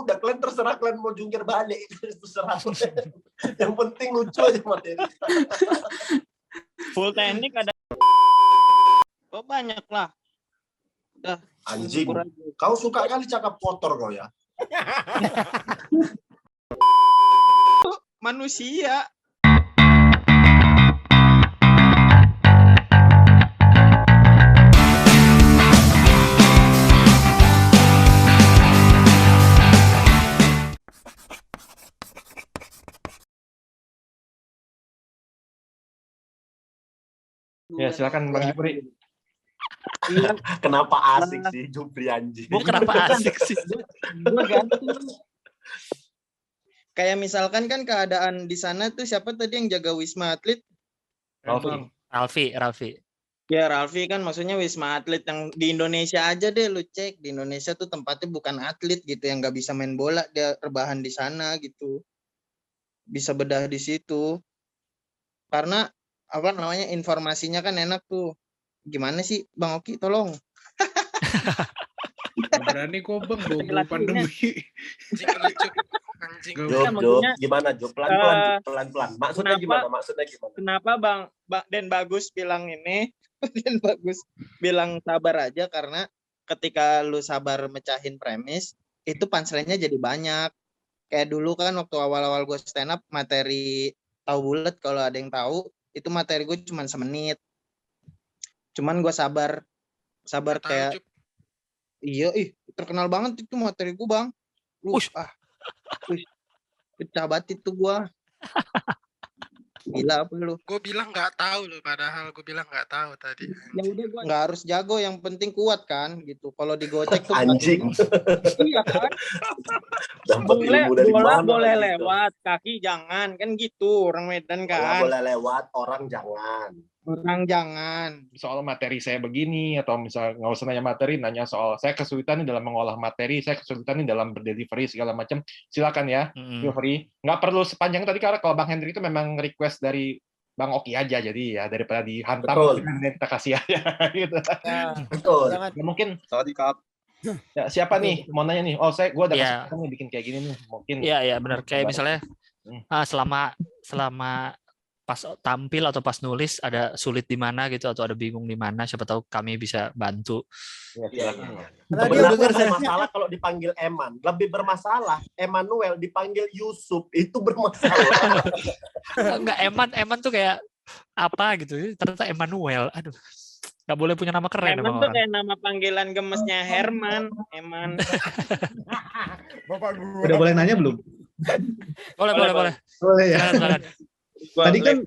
udah, kalian terserah kalian mau jungkir balik, terserah. Yang penting lucu aja materi. Full teknik ada. Oh, banyak lah. Udah. Anjing, kau suka kali cakap kotor kau ya. Manusia. Ya, silakan Bang Jupri. Kenapa asik sih Jupri anjing? Kenapa asik sih? Gue gantung. Kayak misalkan kan keadaan di sana tuh siapa tadi yang jaga Wisma Atlet? Ralfi. Ya Ralfi kan maksudnya Wisma Atlet yang di Indonesia aja deh lu cek. Di Indonesia tuh tempatnya bukan atlet gitu yang nggak bisa main bola, dia rebahan di sana gitu. Bisa bedah di situ. Karena apa namanya informasinya kan enak tuh. Gimana sih Bang Oki tolong. Berani kok Bang bawa pandemi. Jok, gimana Jok? Pelan-pelan. Maksudnya gimana? Kenapa Bang Den Bagus bilang ini? Den Bagus bilang sabar aja karena ketika lu sabar mecahin premis, itu punchline-nya jadi banyak. Kayak dulu kan waktu awal-awal gue stand up, materi tahu bulat kalau ada yang tahu, itu materi gue cuma semenit. Cuman gue sabar kayak iya terkenal banget itu materi gue Bang. Pecah banget itu gue. Gila apa lu? Gue bilang nggak tahu loh, padahal gue bilang nggak tahu tadi. Ya udah gue nggak harus jago, yang penting kuat kan gitu. Kalau digocek tuh anjing. Iya kan. Bola boleh lewat, kaki jangan kan gitu orang Medan kan. Bola boleh lewat, orang jangan. Orang jangan. Soal materi saya begini, atau misal nggak usah nanya materi, nanya soal saya kesulitan nih dalam mengolah materi, saya kesulitan nih dalam berdelivery segala macam. Silakan ya, feel free. Nggak perlu sepanjang tadi, karena kalau Bang Hendry itu memang request dari Bang Oki aja, jadi ya daripada dihantam kita kasih aja gitu. Betul. Ya, mungkin Tadi Kak. Ya, siapa nih mau nanya nih? Oh, gue ada kesempatan nih bikin kayak gini nih. Mungkin. Iya, benar. Kayak misalnya selama pas tampil atau pas nulis ada sulit di mana gitu atau ada bingung di mana, siapa tahu kami bisa bantu. Iya. Sebenarnya bermasalah kalau dipanggil Eman, lebih bermasalah Emmanuel dipanggil Yusuf, itu bermasalah. Enggak, Eman tuh kayak apa gitu, ternyata Emmanuel. Aduh, nggak boleh punya nama keren. Eman tuh kayak nama panggilan gemesnya Herman. Eman. Bapak gua. Udah boleh nanya belum? Boleh. Boleh ya. Silakan. Tadi kan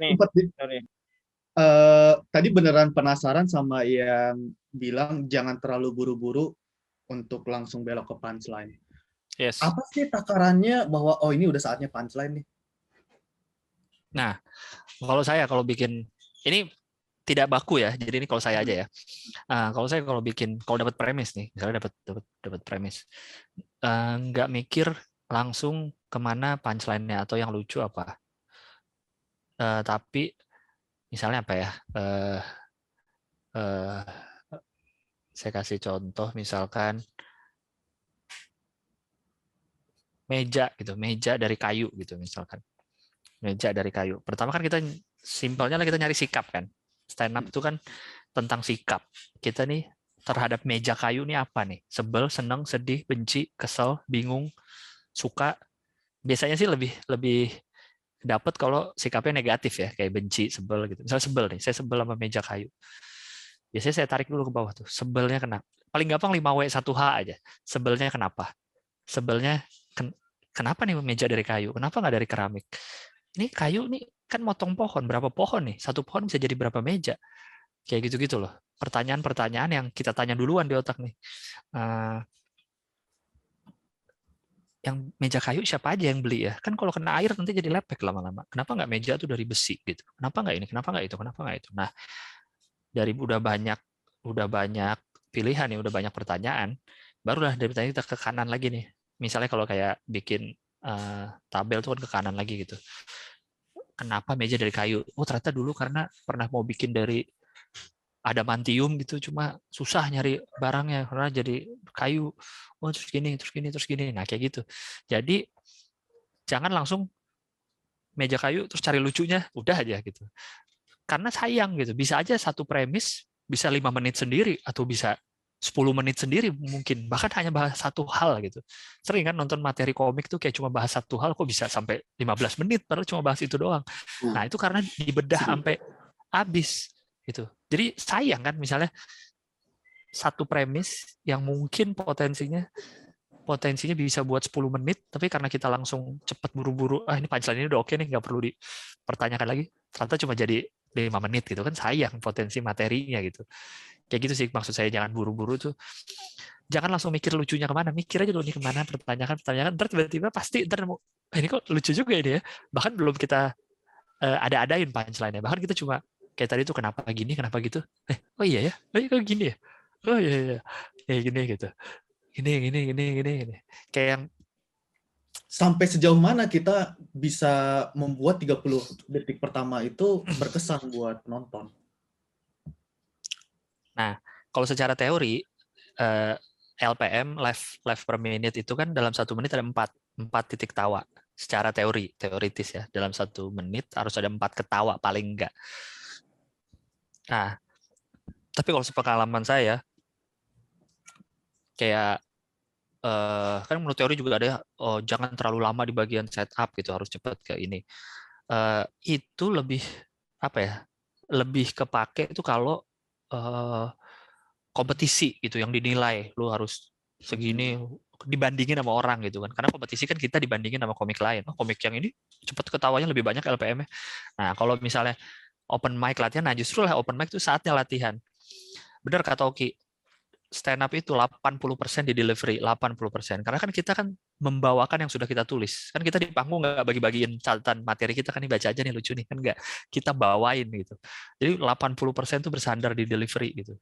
tadi beneran penasaran sama yang bilang jangan terlalu buru-buru untuk langsung belok ke punchline. Yes. Apa sih takarannya bahwa ini udah saatnya punchline nih? Nah, kalau bikin ini tidak baku ya. Jadi ini kalau saya aja ya. Kalau dapat premis nih, misalnya dapat premis, nggak mikir langsung kemana punchline-nya atau yang lucu apa. Tapi misalnya apa ya? Saya kasih contoh, misalkan meja dari kayu gitu misalkan. Meja dari kayu. Pertama kan kita simpelnya kita nyari sikap kan. Stand up itu kan tentang sikap. Kita nih terhadap meja kayu nih apa nih? Sebel, seneng, sedih, benci, kesel, bingung, suka. Biasanya sih lebih dapat kalau sikapnya negatif ya, kayak benci, sebel gitu. Misalnya sebel nih, saya sebel sama meja kayu. Biasanya saya tarik dulu ke bawah tuh. Sebelnya kenapa? Paling gampang 5W1H aja. Sebelnya kenapa? Sebelnya kenapa nih meja dari kayu? Kenapa nggak dari keramik? Ini kayu nih kan motong pohon. Berapa pohon nih? Satu pohon bisa jadi berapa meja? Kayak gitu-gitu loh. Pertanyaan-pertanyaan yang kita tanya duluan di otak nih. Yang meja kayu siapa aja yang beli ya? Kan kalau kena air nanti jadi lepek lama-lama. Kenapa nggak meja tuh dari besi gitu? Kenapa nggak ini? Kenapa nggak itu? Kenapa nggak itu? Nah, dari udah banyak pilihan nih, udah banyak pertanyaan, barulah dari pertanyaan kita ke kanan lagi nih. Misalnya kalau kayak bikin tabel tuh kan ke kanan lagi gitu. Kenapa meja dari kayu? Oh ternyata dulu karena pernah mau bikin dari adamantium gitu, cuma susah nyari barangnya karena jadi kayu. Oh terus gini. Nah kayak gitu. Jadi jangan langsung meja kayu terus cari lucunya, udah aja gitu. Karena sayang gitu. Bisa aja satu premis bisa 5 menit sendiri atau bisa 10 menit sendiri mungkin, bahkan hanya bahas satu hal gitu. Sering kan nonton materi komik tuh kayak cuma bahas satu hal kok bisa sampai 15 menit padahal cuma bahas itu doang. Nah, itu karena dibedah sampai habis gitu. Jadi sayang kan misalnya satu premis yang mungkin potensinya bisa buat 10 menit, tapi karena kita langsung cepat buru-buru, ini punchline ini udah oke nih, nggak perlu dipertanyakan lagi, ternyata cuma jadi 5 menit gitu kan, sayang potensi materinya gitu. Kayak gitu sih maksud saya, jangan buru-buru tuh. Jangan langsung mikir lucunya kemana, mikir aja dulu nih kemana, pertanyakan, ntar tiba-tiba pasti ntar ini kok lucu juga ini ya. Bahkan belum kita ada-adain punchline-nya, bahkan kita cuma kayak tadi tuh kenapa gini, kenapa gitu. Oh iya ya, oh iya kok gini ya. Oh iya. Ya gini gitu. Gini. Kayak yang Sampai sejauh mana kita bisa membuat 30 detik pertama itu berkesan buat penonton? Nah, kalau secara teori LPM live per minute itu kan dalam 1 menit ada 4 titik tawa. Secara teoritis ya, dalam 1 menit harus ada 4 ketawa paling enggak. Nah, tapi kalau sepengalaman saya kayak kan menurut teori juga ada jangan terlalu lama di bagian setup gitu, harus cepat kayak ini. Itu lebih apa ya? Lebih kepake itu kalau kompetisi gitu yang dinilai, lu harus segini dibandingin sama orang gitu kan. Karena kompetisi kan kita dibandingin sama komik lain. Komik yang ini cepat ketawanya lebih banyak LPM-nya. Nah, kalau misalnya open mic latihan, nah justru lah open mic itu saatnya latihan. Benar kata Oki, stand up itu 80% di delivery, 80%. Karena kan kita kan membawakan yang sudah kita tulis. Kan kita di panggung nggak bagi-bagiin catatan materi kita, kan nih baca aja nih lucu nih, kan nggak. Kita bawain gitu. Jadi 80% itu bersandar di delivery gitu.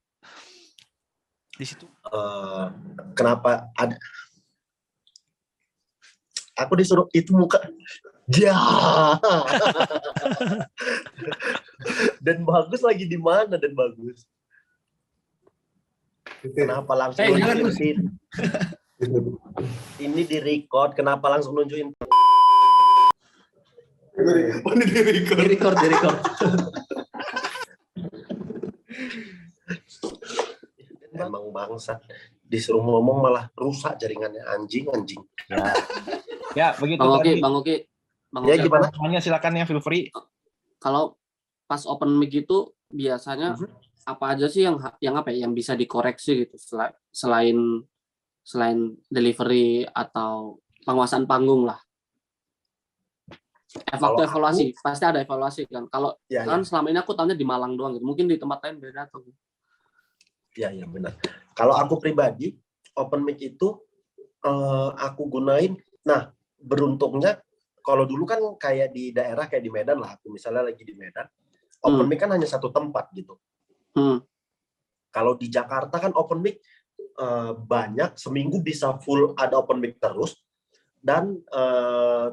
Di situ. Kenapa ada? Aku disuruh itu muka. Ya. Dan bagus lagi di mana dan bagus? Kenapa langsung nunjukin? Ini di record, kenapa langsung nunjukin? Di record. Emang bangsa, disuruh ngomong malah rusak jaringannya, anjing. Ya, begitu Bang Oki. Ya gimana? Silakan ya, feel free. Kalau pas open mic itu biasanya apa aja sih yang bisa dikoreksi gitu selain delivery atau penguasaan panggung lah. Evaluasi pasti ada evaluasi kan. Kalau kan selama ini aku tahunya di Malang doang gitu. Mungkin di tempat lain beda tuh. Iya benar. Kalau aku pribadi open mic itu aku gunain. Nah, beruntungnya kalau dulu kan kayak di daerah kayak di Medan lah. Aku misalnya lagi di Medan, open mic kan hanya satu tempat gitu. Kalau di Jakarta kan open mic banyak, seminggu bisa full ada open mic terus, dan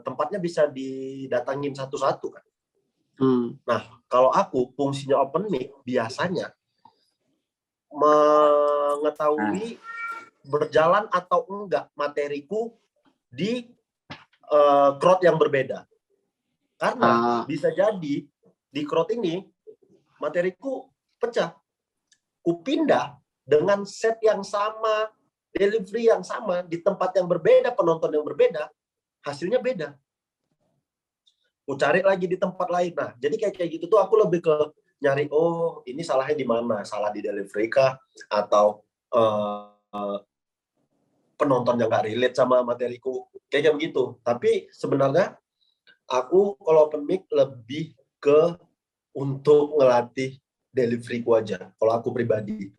tempatnya bisa didatangin satu-satu kan. Nah, kalau aku fungsinya open mic biasanya mengetahui berjalan atau enggak materiku di crowd yang berbeda. Karena bisa jadi di crowd ini materiku pecah. Kupindah dengan set yang sama, delivery yang sama, di tempat yang berbeda, penonton yang berbeda, hasilnya beda. Ku cari lagi di tempat lain. Nah, jadi kayak gitu tuh aku lebih ke nyari, oh ini salahnya di mana? Salah di delivery kah? Atau penonton yang nggak relate sama materiku? Kayak begitu. Tapi sebenarnya aku kalau open mic lebih ke untuk ngelatih deliveryku aja. Kalau aku pribadi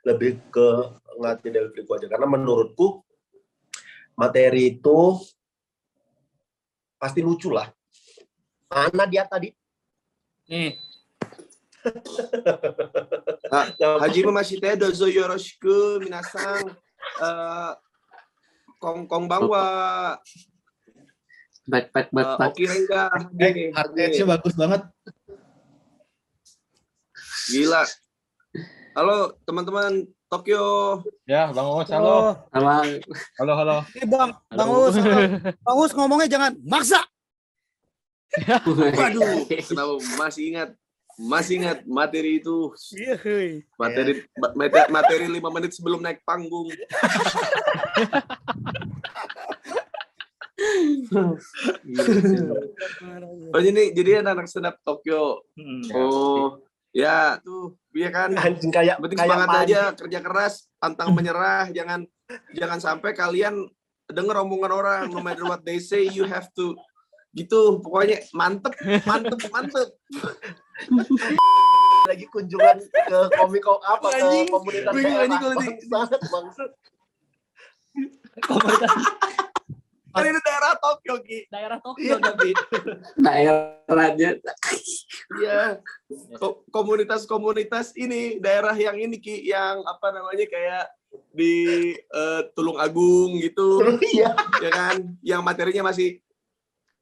lebih ke ngelatih deliveryku aja. Karena menurutku materi itu pasti lucu lah. Mana dia tadi? Nih. Hajime mashite dozo yoroshiku minasan. Kong bangwa. Baik. Oki Rengga. Artnya bagus banget. Gila. Halo teman-teman Tokyo. Ya, Bang Uus, halo. Halo. Bang Uus ngomongnya jangan maksa. Waduh, kenapa masih ingat materi itu. Materi 5 menit sebelum naik panggung. Oh jadi anak stand up Tokyo. Oh ya tuh, iya kan. Anjing kayak penting semangat aja, kerja keras, pantang menyerah, jangan sampai kalian denger omongan orang, no matter what they say, you have to gitu. Pokoknya mantep. Lagi kunjungan ke komiko apa ke komunitas bangsat. Komunitas kan ini daerah Tokyo, Ki. Daerah Tokyo, tapi daerahnya. Iya. Komunitas ini, daerah yang ini, Ki, yang apa namanya kayak di Tulung Agung gitu. Iya. Ya kan? Yang materinya masih,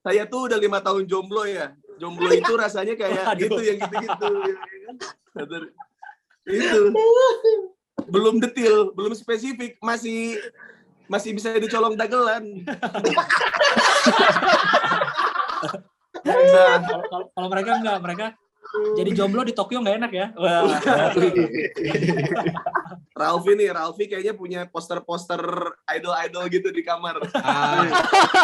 saya tuh udah 5 tahun jomblo ya. Jomblo itu rasanya kayak gitu, yang gitu-gitu. Itu. Belum detail, belum spesifik, masih bisa dicolong dagelan. Nah, kalau mereka enggak, mereka jadi jomblo di Tokyo nggak enak ya. Wah. Ralfi kayaknya punya poster-poster idol gitu di kamar.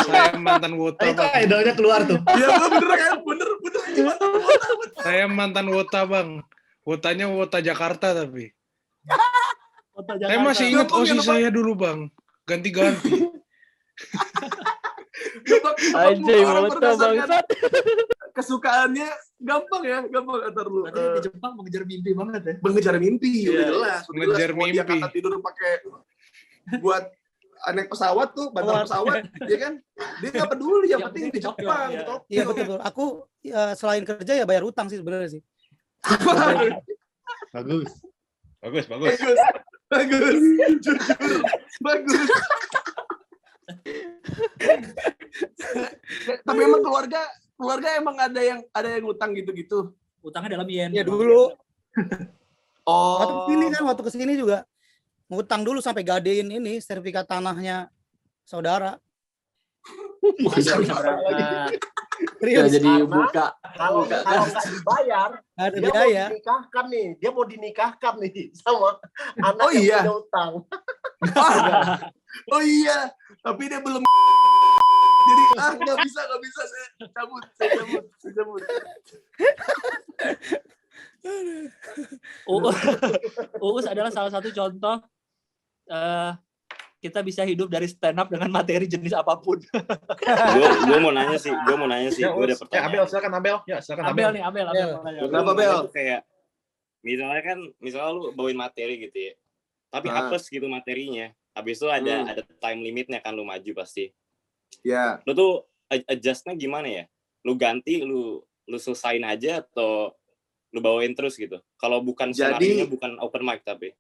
Saya mantan Wota. Itu idolnya keluar tuh. Iya bener kan, bener. Saya mantan Wota, Bang. Wotanya Wota Jakarta tapi. Saya masih ingat OSIS saya dulu, Bang. Ganti-ganti. Anjay, Wota bangsat. Kesukaannya gampang antar lu. Berarti di Jepang mengejar mimpi banget ya. Mengejar mimpi, udah jelas. Mengejar Mau dia mimpi. kata tidur pakai buat naik pesawat tuh, bantal pesawat, ya kan? Dia nggak peduli, yang penting di Jepang. Iya betul. Aku selain kerja ya bayar utang sih sebenarnya sih. Bagus. Jujur. Bagus. Tapi emang keluarga emang ada yang utang gitu-gitu. Utangnya dalam yen. Ya dulu. Oh. Waktu kesini juga ngutang dulu sampai gadein ini sertifikat tanahnya saudara. Serius. Jadi buka. Kalau nggak dibayar, dia mau dinikahkan nih sama anak yang punya utang. Oh iya, tapi dia belum. Jadi nggak bisa saya cabut. Uus adalah salah satu contoh kita bisa hidup dari stand up dengan materi jenis apapun. Gue mau nanya sih, gue ada pertanyaan. Abel, silakan Abel. Abel. Kenapa Bel? Kayak misalnya lu bawain materi gitu ya, tapi apes gitu materinya. Habis itu ada time limitnya kan, lu maju pasti. Ya. Lu tuh adjustnya gimana ya? Lu ganti, lu selesain aja atau lu bawain terus gitu? Kalau bukan skenario, bukan open mic tapi.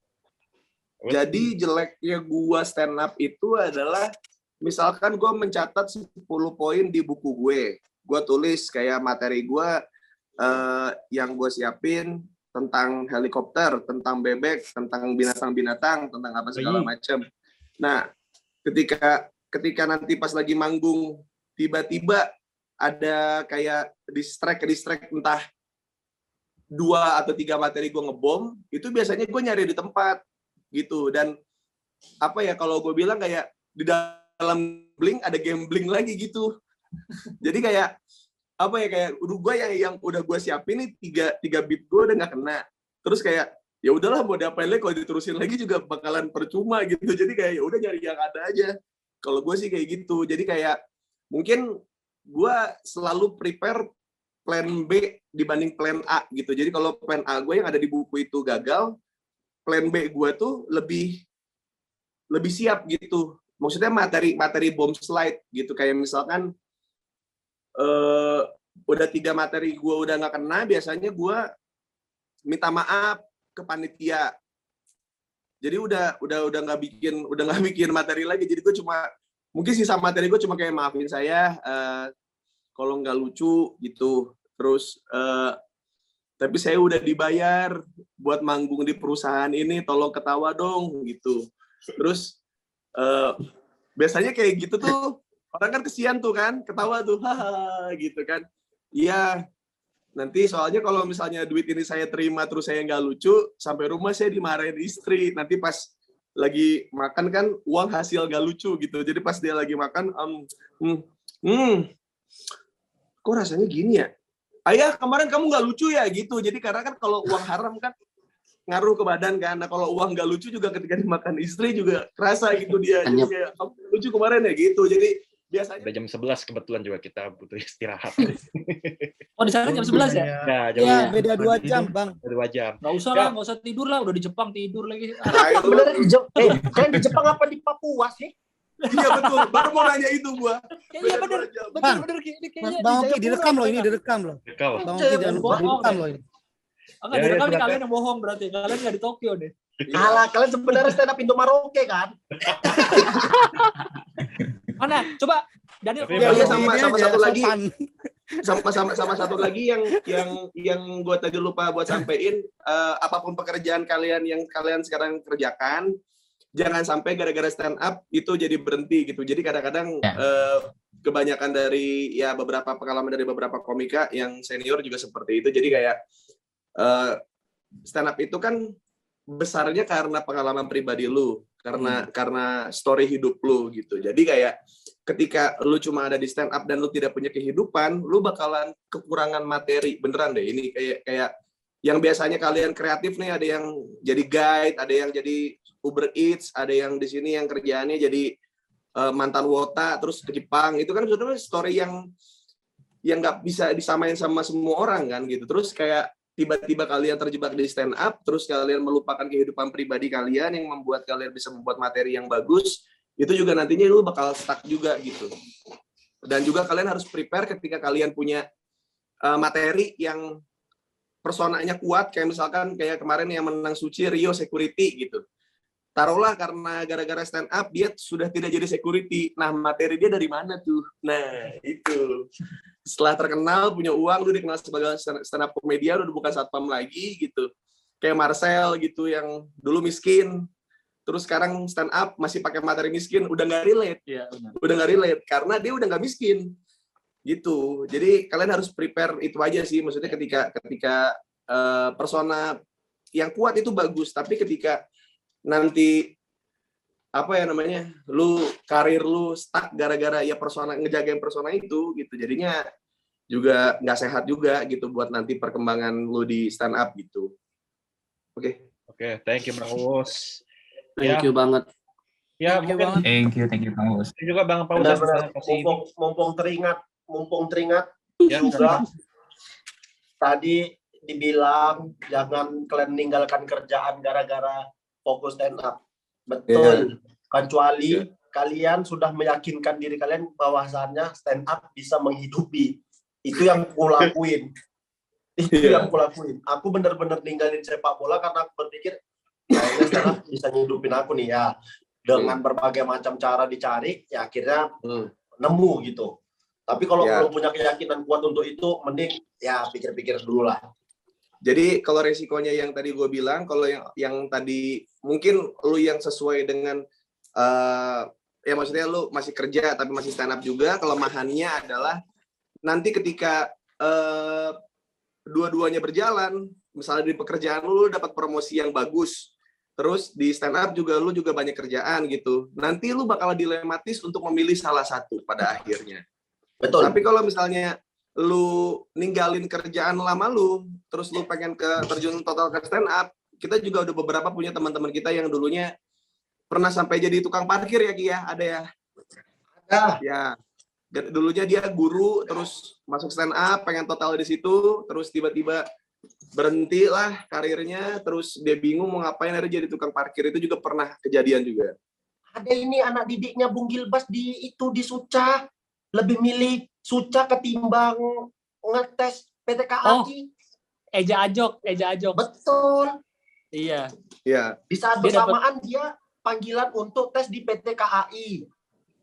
Jadi jeleknya gua stand up itu adalah misalkan gua mencatat 10 poin di buku gue tulis kayak materi gua yang gue siapin tentang helikopter, tentang bebek, tentang binatang-binatang, tentang apa segala macam. Nah, ketika nanti pas lagi manggung tiba-tiba ada kayak distract entah 2 atau 3 materi gue ngebom, itu biasanya gue nyari di tempat gitu. Dan apa ya, kalau gue bilang kayak di dalam bling ada gambling lagi gitu. Jadi kayak apa ya, kayak gue yang udah gue siapin nih 3 beat gue udah nggak kena, terus kayak ya udahlah mau diapain lagi, kalau diterusin lagi juga bakalan percuma gitu. Jadi kayak ya udah nyari yang ada aja. Kalau gue sih kayak gitu. Jadi kayak mungkin gue selalu prepare plan B dibanding plan A gitu. Jadi kalau plan A gue yang ada di buku itu gagal, plan B gue tuh lebih siap gitu. Maksudnya materi bomb slide gitu. Kayak misalkan udah 3 materi gue udah nggak kena, biasanya gue minta maaf ke panitia. Jadi udah nggak bikin materi lagi. Jadi gue cuma mungkin sisa materi gue cuma kayak maafin saya kalau nggak lucu gitu. Terus tapi saya udah dibayar buat manggung di perusahaan ini, tolong ketawa dong gitu. Terus biasanya kayak gitu tuh orang kan kesian tuh kan, ketawa tuh haha gitu kan. Iya, nanti soalnya kalau misalnya duit ini saya terima terus saya nggak lucu, sampai rumah saya dimarahin istri. Nanti pas lagi makan kan uang hasil nggak lucu gitu. Jadi pas dia lagi makan, kok rasanya gini ya? Ayah kemarin kamu nggak lucu ya gitu. Jadi karena kan kalau uang haram kan ngaruh ke badan kan. Nah kalau uang nggak lucu juga ketika dimakan istri juga kerasa gitu dia. Jadi kayak kamu lucu kemarin ya gitu. Jadi biasanya udah jam 11 kebetulan juga kita butuh istirahat. Oh di sana jam 11 ya? Ya, jam Iya, beda 2 jam, Bang. 2 jam. Nggak usah lah, nggak usah tidur lah. Udah di Jepang tidur lagi. Sebenarnya kalian di Jepang apa di Papua sih? Iya betul, baru mau nanya itu gua. Iya bener, Bang, bener. Ini kayaknya Bang di Oki direkam loh, ini direkam loh. Bang Oki jangan lupa direkam loh ini. Enggak direkam nih kalian yang bohong berarti. Kalian nggak di Tokyo deh. Alah, kalian sebenarnya stand up Indo Maroke kan? Mana? Coba Daniel. Ya, sama satu lagi. Sama satu lagi yang gue tadi lupa buat sampein, apapun pekerjaan kalian yang kalian sekarang kerjakan, jangan sampai gara-gara stand up itu jadi berhenti gitu. Jadi kadang-kadang kebanyakan dari ya beberapa pengalaman dari beberapa komika yang senior juga seperti itu. Jadi kayak stand up itu kan besarnya karena pengalaman pribadi lu, karena story hidup lu gitu. Jadi kayak ketika lu cuma ada di stand up dan lu tidak punya kehidupan, lu bakalan kekurangan materi. Beneran deh, ini kayak yang biasanya kalian kreatif nih, ada yang jadi guide, ada yang jadi Uber Eats, ada yang di sini yang kerjaannya jadi mantan wota terus ke Jepang. Itu kan sebenarnya story yang nggak bisa disamain sama semua orang kan gitu. Terus kayak tiba-tiba kalian terjebak di stand up, terus kalian melupakan kehidupan pribadi kalian yang membuat kalian bisa membuat materi yang bagus, itu juga nantinya lu bakal stuck juga gitu. Dan juga kalian harus prepare ketika kalian punya materi yang personanya kuat, kayak misalkan kayak kemarin yang menang Suci, Rio security gitu. Taruhlah karena gara-gara stand up dia sudah tidak jadi security. Nah, materi dia dari mana tuh? Nah, itu. Setelah terkenal, punya uang, lu dikenal sebagai stand up komedian, udah bukan satpam lagi gitu. Kayak Marcel gitu yang dulu miskin, terus sekarang stand up masih pakai materi miskin, udah nggak relate. Iya, udah nggak relate karena dia udah nggak miskin. Gitu. Jadi kalian harus prepare itu aja sih. Maksudnya ketika persona yang kuat itu bagus, tapi ketika nanti apa ya namanya, karir lu stuck gara-gara ya ngejagain persona itu gitu, jadinya juga nggak sehat juga gitu buat nanti perkembangan lu di stand up gitu. Oke, thank you Bang Uus. Thank you banget. Ya, mungkin Thank you Bang Uus. juga Bang Paus. Mumpung teringat ya, juga tadi dibilang jangan kalian meninggalkan kerjaan gara-gara fokus stand up. Betul. Kecuali kalian sudah meyakinkan diri kalian bahwasannya stand up bisa menghidupi. Itu yang aku lakuin. Aku benar-benar ninggalin sepak bola karena aku berpikir kayaknya stand up bisa ngehidupin aku nih ya. Dengan berbagai macam cara dicari, ya akhirnya nemu gitu. Tapi kalau belum punya keyakinan kuat untuk itu, mending ya pikir-pikir dulu lah. Jadi kalau resikonya yang tadi gue bilang, kalau yang tadi mungkin lu yang sesuai dengan ya maksudnya lu masih kerja tapi masih stand up juga, kelemahannya adalah nanti ketika dua-duanya berjalan, misalnya di pekerjaan lu dapat promosi yang bagus, terus di stand up juga lu juga banyak kerjaan gitu, nanti lu bakal dilematis untuk memilih salah satu pada akhirnya. Betul. Tapi kalau misalnya lu ninggalin kerjaan lama lu, terus lu pengen terjun total ke stand up, kita juga udah beberapa punya teman-teman kita yang dulunya pernah sampai jadi tukang parkir ya Ki ya, ada ya? Ada. Ya, dulunya dia guru, terus masuk stand up, pengen total di situ, terus tiba-tiba berhenti lah karirnya, terus dia bingung mau ngapain, akhirnya jadi tukang parkir. Itu juga pernah kejadian juga. Ada ini anak didiknya Bung Gilbas di Suca, lebih milih Suca ketimbang ngetes PTKAI. Eja Ajok. Betul. Iya. Iya. Di saat bersamaan dia panggilan untuk tes di PTKAI.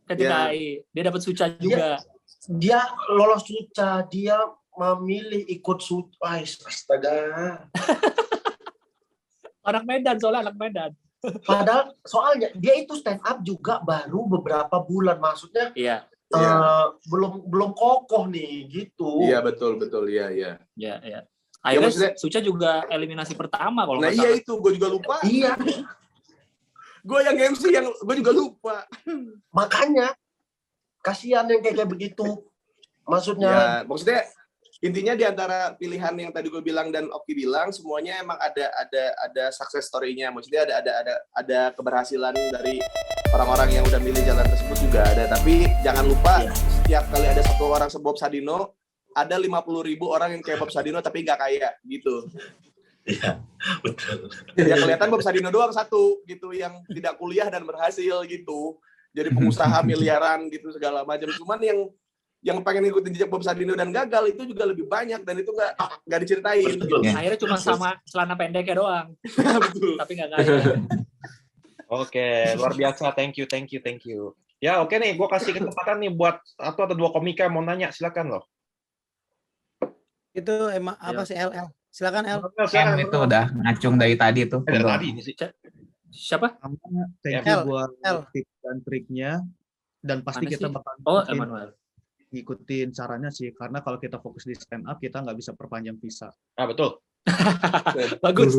Dia dapat Suca juga. Dia lolos Suca, dia memilih ikut astaga. Anak Medan, soalnya anak Medan. Padahal soalnya dia itu stand up juga baru beberapa bulan, maksudnya Iya. belum kokoh nih gitu. Iya betul iya. Iya. Akhirnya Suca juga eliminasi pertama kalau nggak salah. Iya itu, gue juga lupa. Iya. Gue yang MC yang gue juga lupa. Makanya kasihan yang kayak begitu. Maksudnya intinya di antara pilihan yang tadi gue bilang dan Oki bilang, semuanya emang ada success story-nya. Maksudnya ada keberhasilan dari orang-orang yang udah milih jalan tersebut juga ada. Tapi jangan lupa setiap kali ada satu orang Bob Sadino, ada 50.000 orang yang kayak Bob Sadino tapi nggak kaya gitu. Iya, betul. Ya kelihatan Bob Sadino doang satu gitu yang tidak kuliah dan berhasil gitu. Jadi pengusaha miliaran gitu segala macam. Cuman yang pengen ngikutin jejak Bob Sadino dan gagal itu juga lebih banyak dan itu nggak diceritain. Gitu. Akhirnya cuma sama celana pendeknya doang. Betul. Tapi nggak kaya. Oke, luar biasa. Thank you. Ya oke nih, gue kasih kesempatan nih buat satu atau dua komika mau nanya, silakan loh. Itu emang apa sih LL? Silakan L. Itu udah ngacung dari tadi tuh. Dari tadi ini sih. Siapa? Thank you buat tips dan triknya, dan pasti kita bakal ngikutin caranya sih, karena kalau kita fokus di stand up kita nggak bisa perpanjang visa. Betul. bagus.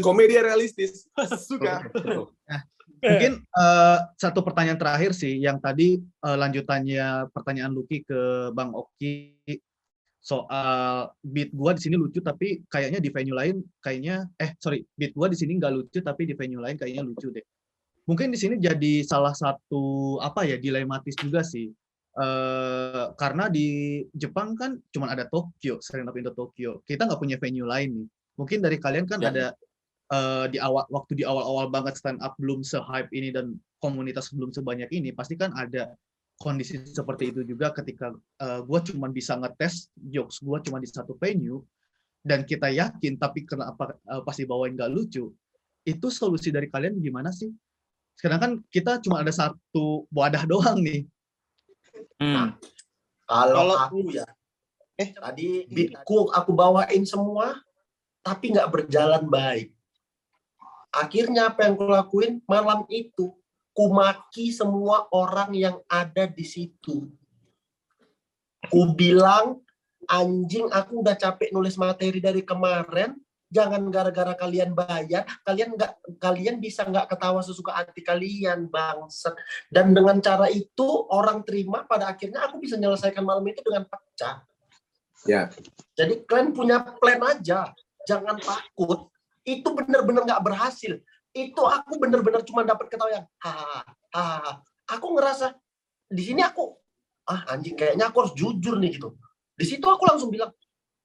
Komedi realistis. Suka. Nah, mungkin satu pertanyaan terakhir sih, yang tadi lanjutannya pertanyaan Lucky ke Bang Oki soal beat gua di sini lucu tapi kayaknya di venue lain beat gua di sini nggak lucu tapi di venue lain kayaknya lucu deh. Mungkin di sini jadi salah satu dilematis juga sih. Karena di Jepang kan cuma ada Tokyo, Stand Up Indo Tokyo. Kita nggak punya venue lain nih. Mungkin dari kalian kan ada di awal banget stand up belum se-hype ini dan komunitas belum sebanyak ini, pasti kan ada kondisi seperti itu juga ketika gue cuma bisa ngetes jokes gue cuma di satu venue dan kita yakin tapi kenapa pas dibawain nggak lucu. Itu solusi dari kalian gimana sih? Sekarang kan kita cuma ada satu wadah doang nih. Kalau aku tadi beatku aku bawain semua tapi nggak berjalan baik. Akhirnya apa yang aku lakuin malam itu, kumaki semua orang yang ada di situ. Ku bilang, anjing aku udah capek nulis materi dari kemarin, jangan gara-gara kalian bayar, kalian bisa nggak ketawa sesuka hati kalian, bangsat. Dan dengan cara itu orang terima, pada akhirnya aku bisa menyelesaikan malam itu dengan pecah. Ya. Jadi kalian punya plan aja, jangan takut. Itu benar-benar nggak berhasil. Itu aku benar-benar cuma dapat ketawa yang hahaha. Aku ngerasa di sini aku anjing kayaknya aku harus jujur nih gitu. Di situ aku langsung bilang,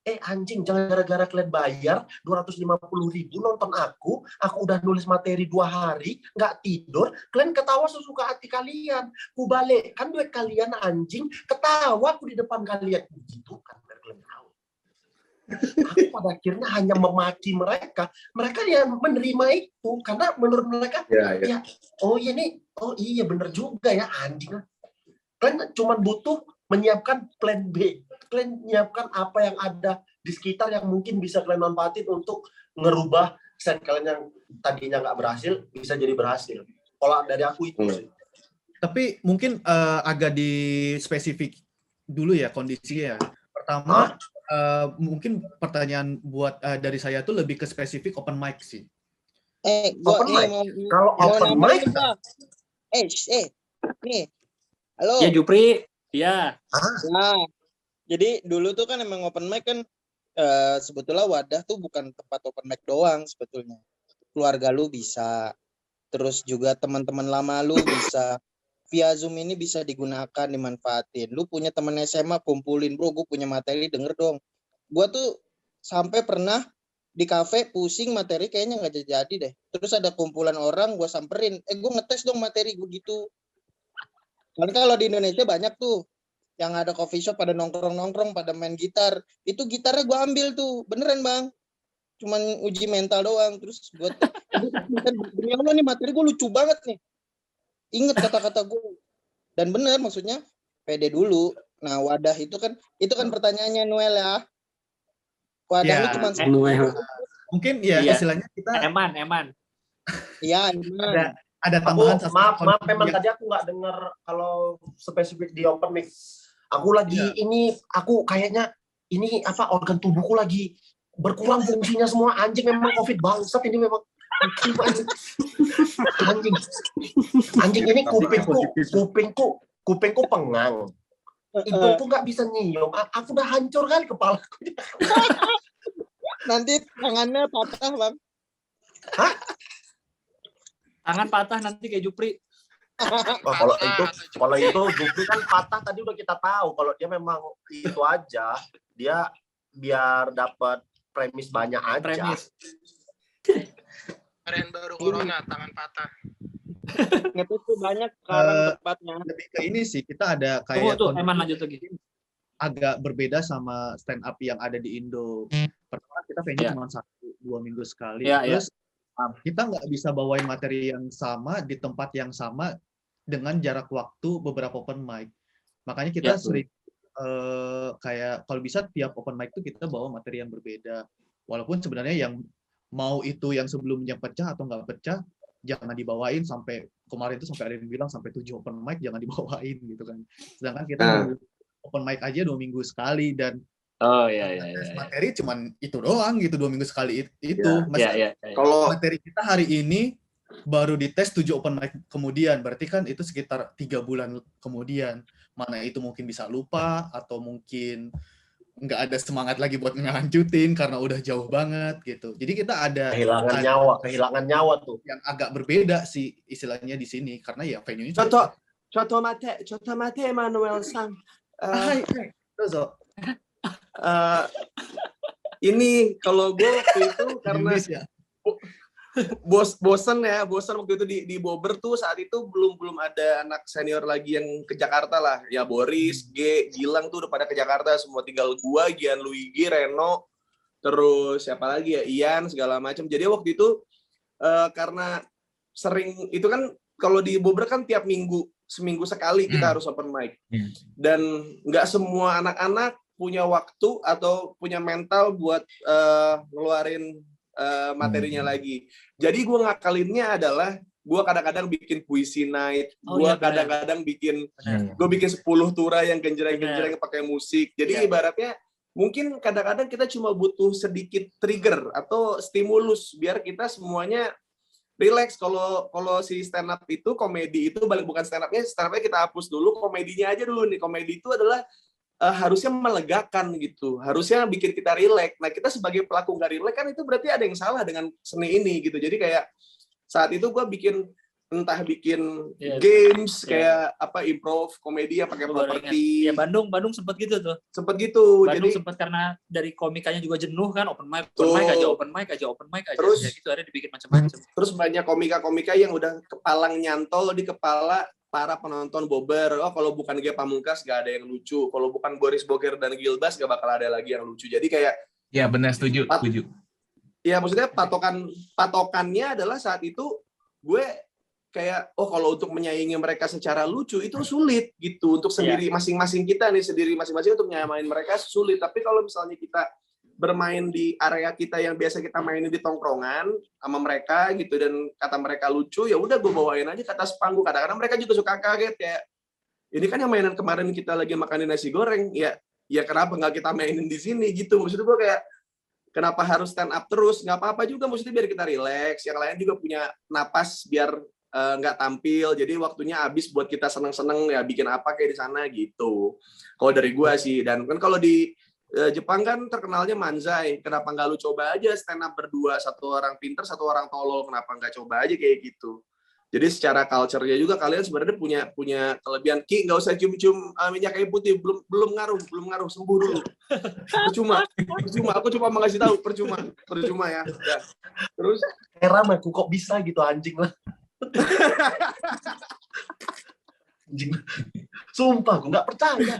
anjing jangan gara-gara kalian bayar 250.000 nonton aku udah nulis materi 2 hari nggak tidur, kalian ketawa sesuka hati kalian. Ku balikkan duit kalian anjing, ketawa aku di depan kalian. Gitu kan biar kalian tahu. Aku pada akhirnya hanya memaki mereka yang menerima itu karena menurut mereka iya bener juga ya anjing. Kalian cuma butuh menyiapkan plan B, kalian menyiapkan apa yang ada di sekitar yang mungkin bisa kalian manfaatin untuk ngerubah set kalian yang tadinya nggak berhasil bisa jadi berhasil. Kalau dari aku itu sih. Tapi mungkin agak di spesifik dulu ya kondisinya. Pertama mungkin pertanyaan buat dari saya tuh lebih ke spesifik open mic sih. Open mic. Kalau open mic, nih, halo. Ya Jupri, ya. Nah, jadi dulu tuh kan emang open mic kan sebetulnya wadah tuh bukan tempat open mic doang sebetulnya. Keluarga lu bisa, terus juga teman-teman lama lu bisa. Via Zoom ini bisa digunakan, dimanfaatin. Lu punya temen SMA, kumpulin, bro, gue punya materi, denger dong. Gue tuh sampai pernah di kafe pusing materi kayaknya nggak jadi deh. Terus ada kumpulan orang, gue samperin, gue ngetes dong materi gue gitu. Karena kalau di Indonesia banyak tuh yang ada coffee shop pada nongkrong-nongkrong, pada main gitar. Itu gitarnya gue ambil tuh, beneran bang. Cuman uji mental doang. Terus gue, demi Allah nih materi gue lucu banget nih. Ingat kata-kata gue. Dan benar maksudnya pede dulu. Nah, wadah itu kan pertanyaannya Noel ya. Wadahnya cuma Noel. Mungkin ya istilahnya kita Eman. Iya, Eman. Ada tambahan maaf memang tadi aku nggak dengar kalau spesifik di open mic. Aku lagi aku kayaknya ini organ tubuhku lagi berkurang fungsinya semua. Anjing memang COVID bangsat ini memang. Anjing ini kupingku pengang. Hidungku nggak bisa nyium. Aku udah hancur kali kepalaku. Nanti tangannya patah, Bang. Hah? Tangan patah nanti kayak Jupri. Kalau itu Jupri kan patah tadi udah kita tahu. Kalau dia memang itu aja, dia biar dapat premis banyak aja. Varian baru corona, tangan patah. Ngetes tuh banyak sekarang tempatnya. Lebih ke ini sih, kita ada kayak Eman lanjut lagi. Agak berbeda sama stand up yang ada di Indo. Pertama kita pengen cuma 1-2 minggu sekali. Terus kita nggak bisa bawain materi yang sama di tempat yang sama dengan jarak waktu beberapa open mic. Makanya kita sering kayak kalau bisa tiap open mic itu kita bawa materi yang berbeda. Walaupun sebenarnya yang mau itu yang sebelumnya pecah atau nggak pecah, jangan dibawain sampai kemarin itu sampai ada yang bilang sampai 7 open mic jangan dibawain gitu kan. Sedangkan kita open mic aja 2 minggu sekali dan materi cuman itu doang gitu 2 minggu sekali itu. Kalau materi kita hari ini baru dites 7 open mic kemudian, berarti kan itu sekitar 3 bulan kemudian. Mana itu mungkin bisa lupa atau mungkin nggak ada semangat lagi buat ngelanjutin karena udah jauh banget gitu. Jadi kita ada kehilangan nyawa tuh. Yang agak berbeda sih istilahnya di sini karena ya venue-nya contoh mate Emmanuel Sang. Ini kalau gue waktu itu karena bosan waktu itu di Bobber tuh saat itu belum ada anak senior lagi yang ke Jakarta lah ya. Boris, Gilang tuh udah pada ke Jakarta semua, tinggal gua, Gian Luigi, Reno, terus siapa lagi ya, Ian segala macam. Jadi waktu itu karena sering itu kan kalau di Bobber kan tiap seminggu sekali kita harus open mic dan nggak semua anak-anak punya waktu atau punya mental buat ngeluarin materinya lagi. Jadi gue ngakalinnya adalah gue kadang-kadang bikin puisi night, gue kadang-kadang bikin 10 tura yang genjreng-genjreng pakai musik. Jadi ibaratnya mungkin kadang-kadang kita cuma butuh sedikit trigger atau stimulus biar kita semuanya relax. Kalau si stand up itu komedi itu bukan stand upnya kita hapus dulu, komedinya aja dulu nih. Komedi itu adalah harusnya melegakan gitu, harusnya bikin kita relax. Nah kita sebagai pelaku nggak relax kan itu berarti ada yang salah dengan seni ini gitu. Jadi kayak saat itu gue bikin games kayak improv komedi yang pakai properti. Ya Bandung sempat gitu tuh. Jadi sempat karena dari komikanya juga jenuh kan, open mic aja. Terus ya gitu ada dibikin macam-macam. Terus banyak komika yang udah kepalang nyantol di kepala para penonton Bobber. Kalau bukan Ge Pamungkas gak ada yang lucu. Kalau bukan Boris Boger dan Gilbas gak bakal ada lagi yang lucu. Jadi kayak ya benar, setuju. Ya maksudnya patokannya adalah saat itu gue kayak kalau untuk menyaingi mereka secara lucu itu sulit gitu. Untuk sendiri masing-masing kita nih untuk nyamain mereka sulit. Tapi kalau misalnya kita bermain di area kita yang biasa kita mainin di tongkrongan sama mereka gitu dan kata mereka lucu, ya udah gue bawain aja ke atas panggung. Kadang-kadang mereka juga suka kaget kayak ini kan yang mainan kemarin kita lagi makanin nasi goreng, ya kenapa nggak kita mainin di sini gitu. Maksudnya gue kayak kenapa harus stand up terus? Nggak apa-apa juga, maksudnya biar kita relax. Yang lain juga punya napas biar nggak tampil, jadi waktunya habis buat kita seneng-seneng ya bikin apa kayak di sana gitu. Kalau dari gue sih, dan kan kalau di Jepang kan terkenalnya manzai. Kenapa nggak lu coba aja stand up berdua, satu orang pinter, satu orang tolol, kenapa nggak coba aja kayak gitu. Jadi secara culture-nya juga kalian sebenarnya punya kelebihan. Ki, nggak usah cium-cium minyak kayu putih, belum ngaruh, sembuh dulu. Percuma. Aku cuma mau ngasih tahu, percuma ya. Terus heran aku kok bisa gitu, anjing lah. Sumpah, aku nggak percaya.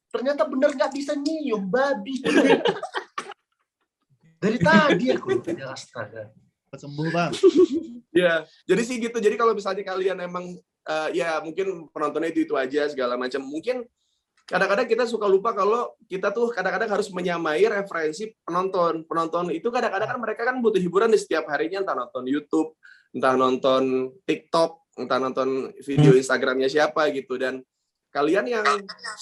Ternyata bener nggak bisa nyium, babi. Dari tadi aku astaga. Sembuh bang. Ya, jadi sih gitu. Jadi kalau misalnya kalian emang ya mungkin penontonnya itu aja segala macam. Mungkin kadang-kadang kita suka lupa kalau kita tuh kadang-kadang harus menyamai referensi penonton. Penonton itu kadang-kadang kan mereka kan butuh hiburan di setiap harinya, entah nonton YouTube, entah nonton TikTok, entah nonton video Instagramnya siapa gitu. Dan kalian yang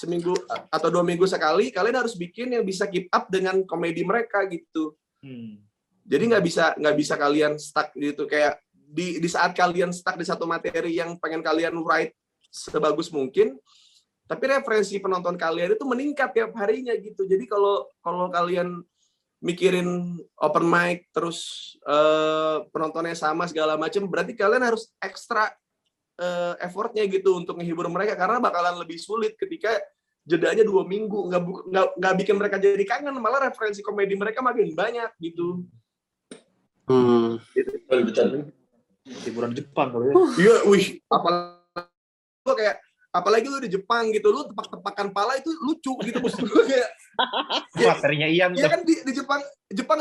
seminggu atau 2 minggu sekali, kalian harus bikin yang bisa keep up dengan komedi mereka gitu. Jadi nggak bisa kalian stuck gitu, kayak di saat kalian stuck di satu materi yang pengen kalian write sebagus mungkin, tapi referensi penonton kalian itu meningkat tiap harinya gitu. Jadi kalau kalian mikirin open mic terus penontonnya sama segala macam, berarti kalian harus ekstra effortnya gitu untuk menghibur mereka, karena bakalan lebih sulit ketika jedanya 2 minggu nggak bikin mereka jadi kangen, malah referensi komedi mereka makin banyak gitu. Betul. Hiburan Jepang kalau ya. Iya, wih, apalagi lu di Jepang gitu, lu tepak-tepakan pala itu lucu gitu, maksud gue kayak materinya Ian ya kan di Jepang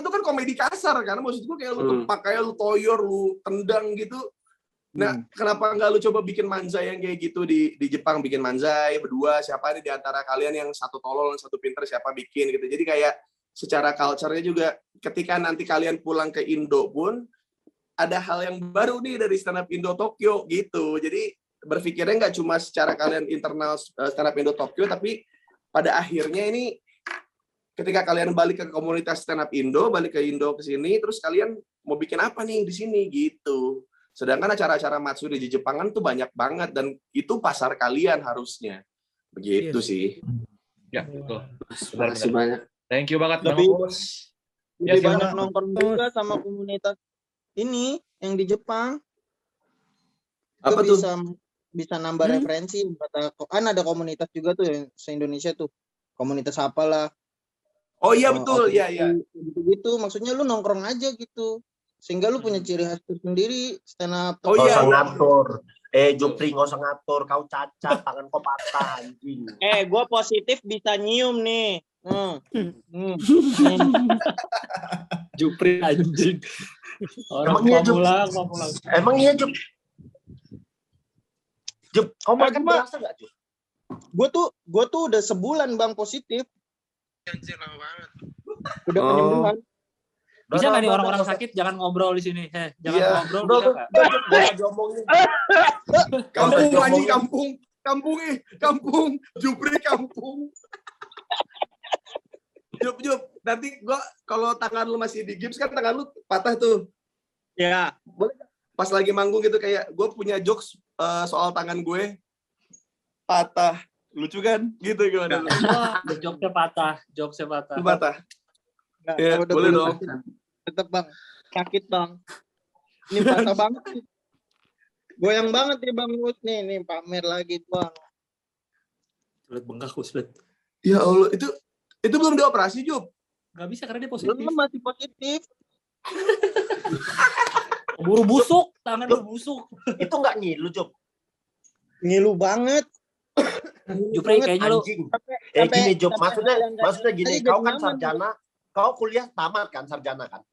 itu kan komedi kasar kan, maksud gue kayak lu tepak, kayak lu toyor, lu tendang gitu. Nah, kenapa nggak lu coba bikin manzai yang kayak gitu di Jepang, bikin manzai berdua, siapa nih di antara kalian yang satu tolol, satu pinter, siapa bikin gitu. Jadi kayak secara culture-nya juga ketika nanti kalian pulang ke Indo pun ada hal yang baru nih dari stand up Indo Tokyo gitu. Jadi berpikirnya nggak cuma secara kalian internal stand up Indo Tokyo, tapi pada akhirnya ini ketika kalian balik ke komunitas stand up Indo, balik ke Indo ke sini, terus kalian mau bikin apa nih di sini gitu. Sedangkan acara-acara Matsuri di Jepangan tuh banyak banget dan itu pasar kalian harusnya. Begitu sih. Ya, betul. Terima kasih banyak. Thank you banget Lebih silakan. banyak nongkrong juga sama komunitas ini yang di Jepang. Apa itu tuh? bisa nambah referensi. Kan ada komunitas juga tuh yang se-Indonesia tuh. Komunitas apalah. Oh iya betul, iya. Gitu, maksudnya lu nongkrong aja gitu. Sehingga lu punya ciri khas sendiri stand up. Oh iya, ngatur. Jupri nggak usah ngatur, kau cacat, tangan kau patah anjing. Gue positif bisa nyium nih. Jupri anjing. Emang iya Jup. Jup, kau makan berasa nggak Jup? Gue tuh udah sebulan Bang positif. Anjir lama banget. Udah penyembuhan. Bisa nggak nih orang-orang sakit jangan ngobrol di sini? Jangan ngobrol. Kampung lagi, kampung. Jupri kampung. Jup. Nanti gua kalau tangan lu masih di gips kan tangan lu patah tuh. Ya. Boleh pas lagi manggung gitu kayak gue punya jokes soal tangan gue patah. Lucu kan? Gitu gimana lu? Jokesnya patah. Patah. Ya, boleh dong. Tetep Bang. Sakit Bang. Ini patah banget. Goyang banget nih Bang Ut nih pamer lagi Bang. Sulit bengkak sulit. Ya Allah, itu belum dioperasi, Jup? Gak bisa karena dia positif. Belum masih positif. Buru busuk, tangan lu busuk. Itu nggak ngilu, Jup? Ngilu banget. Jupri kayaknya lu. Gini Jup, maksudnya gini, kau kan sarjana, kau kuliah tamat kan sarjana kan?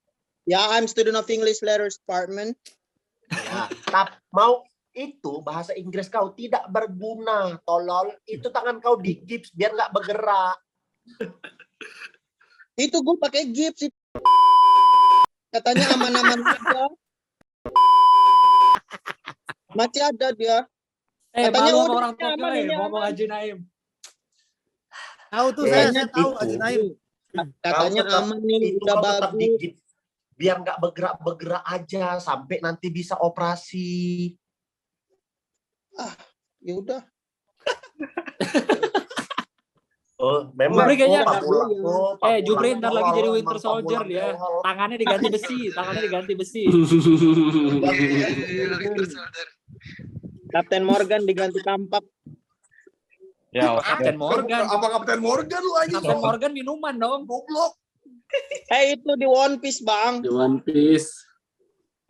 Ya, I'm student of English Letters Department. Ya, mau itu bahasa Inggris kau tidak berguna, tolol. Itu tangan kau di gips biar nggak bergerak. Itu gue pakai gips. Katanya aman-aman aja. Masih ada dia. Katanya orang Tokyo ngomong Haji Naim. Tahu tuh saya tahu Haji Naim. Katanya aman nih, udah bagus. Biar nggak bergerak aja sampai nanti bisa operasi. Ya udah. Memang. Jupri kayaknya Jupri ntar lagi jadi Winter Soldier dia. Tangannya diganti besi. Kapten Morgan diganti kampak. Ya, Kapten Morgan. Apa Kapten Morgan lu aja? Kapten Morgan minuman dong. Goblok. Itu di One Piece, Bang. Di One Piece.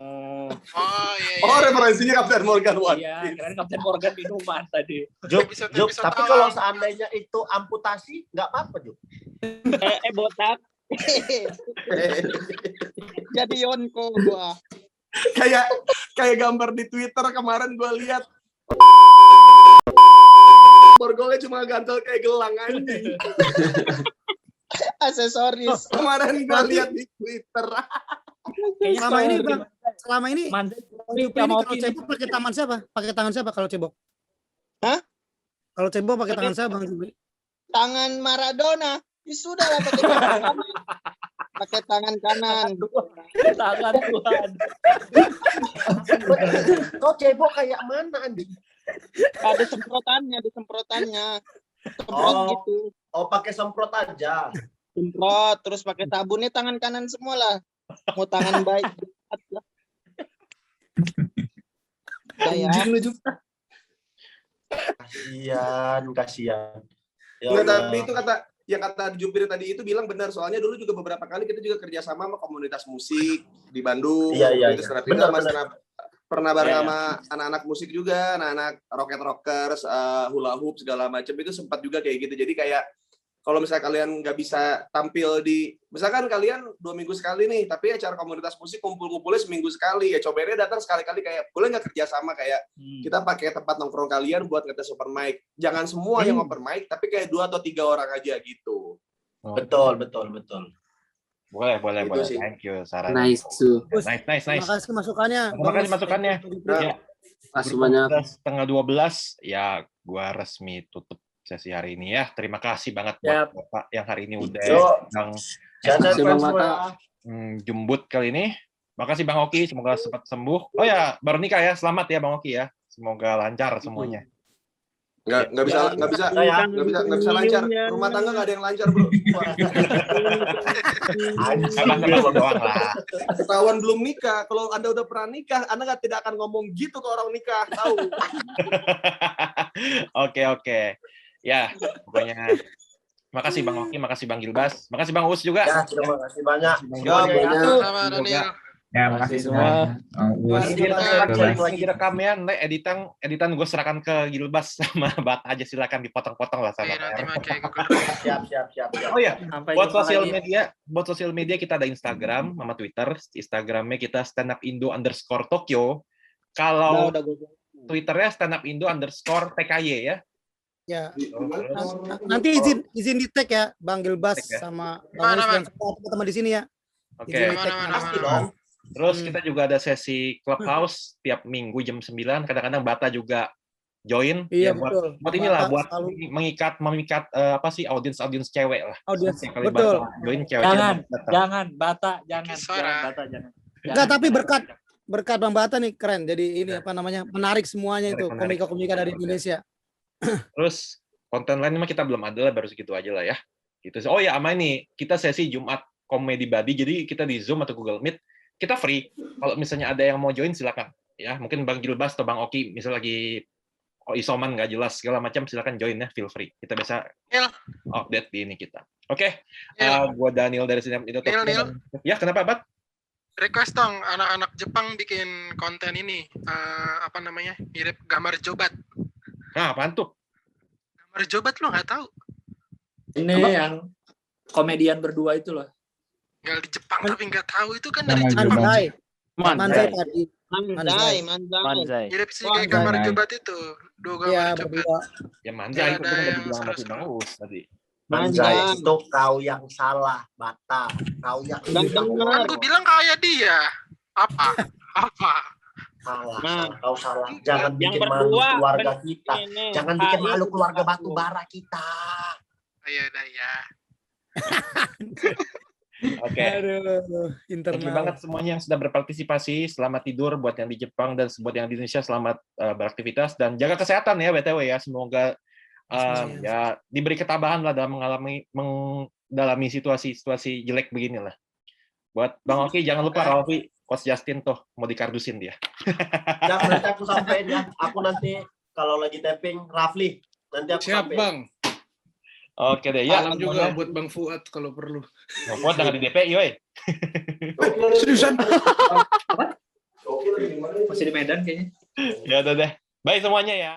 Oh, referensinya Kapten Morgan One Piece. Iya, keren Kapten Morgan minuman tadi. Jup, tapi kalau seandainya itu amputasi, nggak apa-apa, Jup. Botak. Jadi Yonko gua. Kayak gambar di Twitter kemarin gua lihat Borgolnya cuma gantel kayak gelang anjing. Aksesoris. Kemarin gue lihat di Twitter. Selama ini kalau cebok pakai tangan siapa? Pakai tangan siapa kalau cebok? Hah? Kalau cebok pakai tangan siapa, Bang Jupri? Tangan Maradona. Ya sudah lah pakai tangan kanan. Pakai tangan kanan. Tangan Tuhan. Kok cebok kayak mana anjing? Ada semprotannya. Semprot gitu. Oh, pakai semprot aja. Semprot, terus pakai sabunnya tangan kanan semua lah. Mau tangan baik. Anjing lu juga. Kasihan. Nggak, tapi itu kata Jupir tadi itu bilang benar, soalnya dulu juga beberapa kali kita juga kerjasama sama komunitas musik di Bandung. Iya. Pernah bareng sama anak-anak musik juga, anak-anak rockers, hula hoop segala macam, itu sempat juga kayak gitu. Jadi kayak kalau misalnya kalian nggak bisa tampil misalkan kalian 2 minggu sekali nih, tapi acara komunitas musik kumpul-kumpulnya seminggu sekali, ya cobainnya datang sekali-kali, kayak boleh nggak kerja sama, kayak kita pakai tempat nongkrong kalian buat ngetes open mic. Jangan semua yang open mic, tapi kayak 2 atau 3 orang aja gitu. Betul. Boleh. Sih. Thank you saran. Nice. Nice. Terima kasih masukannya. Terima kasih masukannya. Ya. Kasih banyak. Setengah 12 ya, gua resmi tutup sesi hari ini ya. Terima kasih banget buat Bapak yang hari ini udah jembut kali ini. Makasih Bang Oki, semoga cepat sembuh. Oh ya, baru nikah ya. Selamat ya Bang Oki ya. Semoga lancar semuanya. Nggak bisa lancar. Rumah tangga nggak ada yang lancar, bro. Ketahuan belum nikah. Kalau Anda udah pernah nikah, Anda tidak akan ngomong gitu ke orang nikah, tahu? Oke. Ya, pokoknya makasih Bang Oki, makasih Bang Gilbas, makasih Bang Us juga. Ya, terima kasih banyak. Sama Daniel. Ya, makasih semua. Direkam ya, editan gue serahkan ke Gilbas sama Bata aja, silakan dipotong-potong lah sama. Siap. Oh ya, buat sosial media kita ada Instagram sama Twitter. Instagramnya kita @standupindo_Tokyo. Kalau Twitternya @standupindo_TKY ya. Ya. Nanti izin di tag ya, Bang Gilbas sama Bang Us dan teman-teman di sini ya. Oke. Terus kita juga ada sesi Clubhouse tiap minggu jam 9. Kadang-kadang Bata juga join. Iya, buat inilah, buat memikat audiens cewek lah. Audiens. Betul. Join cewek. Jangan Bata, jangan. Enggak, tapi berkat Bang Bata nih keren. Jadi ini menarik semuanya itu, komika-komika dari Indonesia. Terus konten lain mah kita belum ada lah, baru segitu aja lah ya. Gitu. Oh ya, sama ini kita sesi Jumat Comedy Buddy. Jadi kita di Zoom atau Google Meet, kita free. Kalau misalnya ada yang mau join silakan. Ya, mungkin Bang Gilbas atau Bang Oki misal lagi isoman nggak jelas segala macam, silakan join ya, feel free. Kita bisa update di ini kita. Oke. Gua Daniel dari Stand Up Indo. Ya, kenapa, Bat? Request dong anak-anak Jepang bikin konten ini mirip gambar jobat. Nah, apaan tuh? Gambar jobat lo nggak tahu? Ini yang komedian berdua itu loh. Tinggal di Jepang tapi nggak tahu, itu kan dari Jepang. Manzai tadi. Manzai. Mirip sih kayak gambar jobat itu. Dua gambar jobat. Ya Manzai itu kan udah dibilang sama Bang Us tadi. Manzai itu kau yang salah, Bata. Kau yang kan gue bilang kayak dia. Apa? Salah, kau salah. Jangan bikin malu keluarga kita. Jangan bikin malu keluarga Batubara kita. Ya. Oke. Thank you banget semuanya yang sudah berpartisipasi. Selamat tidur buat yang di Jepang dan buat yang di Indonesia, selamat beraktivitas dan jaga kesehatan ya BTW ya. Semoga ya diberi ketabahan lah dalam mengalami situasi jelek begini lah. Buat Bang Oki jangan lupa Ralfi, Coach Justin tuh mau dikardusin dia. Jangan, nanti aku sampein ya. Aku nanti kalau lagi tapping Rafli nanti aku siap sampein. Bang. Oke deh ya. Salam juga buat Bang Fuad kalau perlu. Bang Fuad jangan di DPI, woi. Seriusan? Masih di Medan kayaknya. Ya udah deh. Bye semuanya ya.